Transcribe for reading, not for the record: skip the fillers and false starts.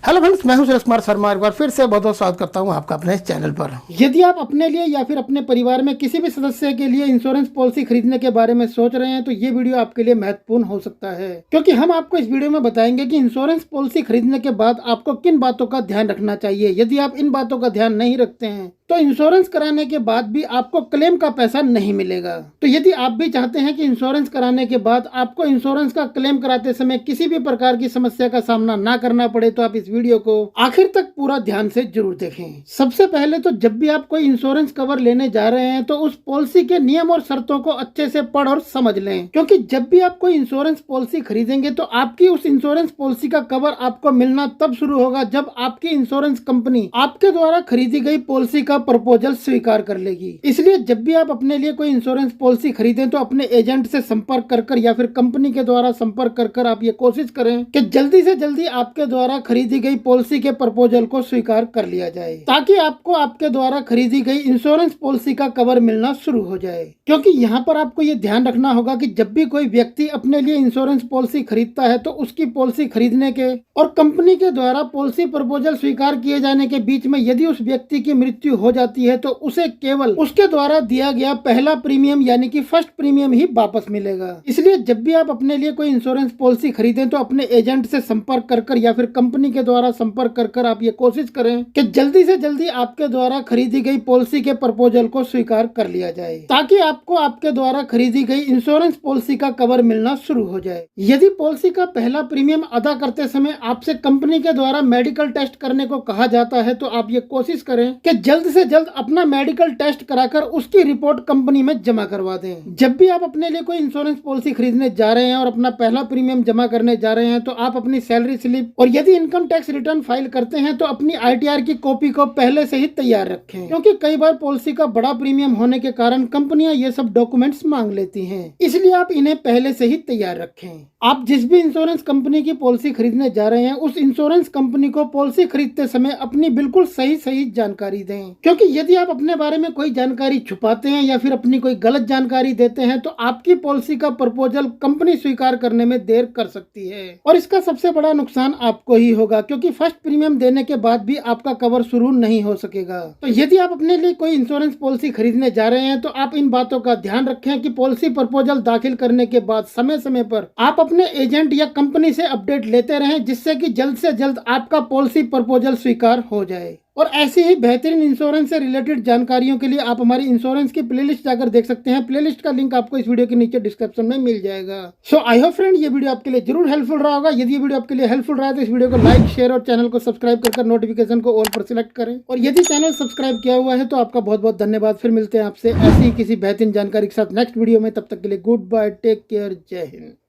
Hello friends, मैं हूं सुरेश कुमार शर्मा। एक बार फिर से बहुत बहुत स्वागत करता हूं आपका अपने चैनल पर। यदि आप अपने लिए या फिर अपने परिवार में किसी भी सदस्य के लिए इंश्योरेंस पॉलिसी खरीदने के बारे में सोच रहे हैं तो ये वीडियो आपके लिए महत्वपूर्ण हो सकता है, क्योंकि हम आपको इस वीडियो में बताएंगे कि इंश्योरेंस पॉलिसी खरीदने के बाद आपको किन बातों का ध्यान रखना चाहिए। यदि आप इन बातों का ध्यान नहीं रखते हैं तो इंश्योरेंस कराने के बाद भी आपको क्लेम का पैसा नहीं मिलेगा। तो यदि आप भी चाहते हैं कि इंश्योरेंस कराने के बाद आपको इंश्योरेंस का क्लेम कराते समय किसी भी प्रकार की समस्या का सामना ना करना पड़े तो आप इस वीडियो को आखिर तक पूरा ध्यान से जरूर देखें। सबसे पहले तो जब भी आप कोई इंश्योरेंस कवर लेने जा रहे हैं तो उस पॉलिसी के नियम और शर्तों को अच्छे से पढ़ और समझ लें, क्योंकि जब भी आप कोई इंश्योरेंस पॉलिसी खरीदेंगे तो आपकी उस इंश्योरेंस पॉलिसी का कवर आपको मिलना तब शुरू होगा जब आपकी इंश्योरेंस कंपनी आपके द्वारा खरीदी गई पॉलिसी का प्रपोजल स्वीकार कर लेगी। इसलिए जब भी आप अपने लिए कोई इंश्योरेंस पॉलिसी खरीदें तो अपने एजेंट से संपर्क कर या फिर कंपनी के द्वारा संपर्क कर आप ये कोशिश करें कि जल्दी से जल्दी आपके द्वारा खरीदी गई पॉलिसी के प्रपोजल को स्वीकार कर लिया जाए, ताकि आपको आपके द्वारा खरीदी गई इंश्योरेंस पॉलिसी का कवर मिलना शुरू हो जाए। क्योंकि यहाँ पर आपको ये ध्यान रखना होगा कि जब भी कोई व्यक्ति अपने लिए इंश्योरेंस पॉलिसी खरीदता है तो उसकी पॉलिसी खरीदने के और कंपनी के द्वारा पॉलिसी प्रपोजल स्वीकार किए जाने के बीच में यदि उस व्यक्ति की मृत्यु हो जाती है तो उसे केवल उसके द्वारा दिया गया पहला प्रीमियम यानी कि फर्स्ट प्रीमियम ही वापस मिलेगा। इसलिए जब भी आप अपने लिए कोई इंश्योरेंस पॉलिसी खरीदें तो अपने एजेंट से संपर्क कर या फिर कंपनी के द्वारा संपर्क कर आप ये कोशिश करें कि जल्दी से जल्दी आपके द्वारा खरीदी गई पॉलिसी के प्रपोजल को स्वीकार कर लिया जाए, ताकि आपको आपके द्वारा खरीदी गई इंश्योरेंस पॉलिसी का कवर मिलना शुरू हो जाए। यदि पॉलिसी का पहला प्रीमियम अदा करते समय आपसे कंपनी के द्वारा मेडिकल टेस्ट करने को कहा जाता है तो आप ये कोशिश करें कि जल्द से जल्द अपना मेडिकल टेस्ट कराकर उसकी रिपोर्ट कंपनी में जमा करवा दें। जब भी आप अपने लिए कोई इंश्योरेंस पॉलिसी खरीदने जा रहे हैं और अपना पहला प्रीमियम जमा करने जा रहे हैं तो आप अपनी सैलरी स्लिप और यदि इनकम टैक्स रिटर्न फाइल करते हैं तो अपनी ITR की कॉपी को पहले से ही तैयार रखें, क्योंकि कई बार पॉलिसी का बड़ा प्रीमियम होने के कारण कंपनियां ये सब डॉक्यूमेंट्स मांग लेती हैं, इसलिए आप इन्हें पहले से ही तैयार रखें। आप जिस भी इंश्योरेंस कंपनी की पॉलिसी खरीदने जा रहे हैं उस इंश्योरेंस कंपनी को पॉलिसी खरीदते समय अपनी बिल्कुल सही जानकारी दें, क्योंकि यदि आप अपने बारे में कोई जानकारी छुपाते हैं या फिर अपनी कोई गलत जानकारी देते हैं तो आपकी पॉलिसी का प्रपोजल कंपनी स्वीकार करने में देर कर सकती है और इसका सबसे बड़ा नुकसान आपको ही होगा, क्योंकि फर्स्ट प्रीमियम देने के बाद भी आपका कवर शुरू नहीं हो सकेगा। तो यदि आप अपने लिए कोई इंश्योरेंस पॉलिसी खरीदने जा रहे हैं तो आप इन बातों का ध्यान रखें कि पॉलिसी प्रपोजल दाखिल करने के बाद समय समय पर आप अपने एजेंट या कंपनी से अपडेट लेते रहें, जिससे कि जल्द से जल्द आपका पॉलिसी प्रपोजल स्वीकार हो जाए। और ऐसी ही बेहतरीन इंश्योरेंस से रिलेटेड जानकारियों के लिए आप हमारी इंश्योरेंस की प्लेलिस्ट जाकर देख सकते हैं। प्लेलिस्ट का लिंक आपको इस वीडियो के नीचे डिस्क्रिप्शन में मिल जाएगा। सो आई होप फ्रेंड ये वीडियो आपके लिए जरूर हेल्पफुल रहा होगा। यदि ये वीडियो आपके लिए हेल्पफुल रहा है तो इस वीडियो को लाइक, शेयर और चैनल को सब्सक्राइब कर नोटिफिकेशन को ऑल पर सिलेक्ट करें। और यदि चैनल सब्सक्राइब किया हुआ है तो आपका बहुत बहुत धन्यवाद। फिर मिलते हैं आपसे ऐसी ही किसी बेहतरीन जानकारी के साथ नेक्स्ट वीडियो में। तब तक के लिए गुड बाय, टेक केयर, जय हिंद।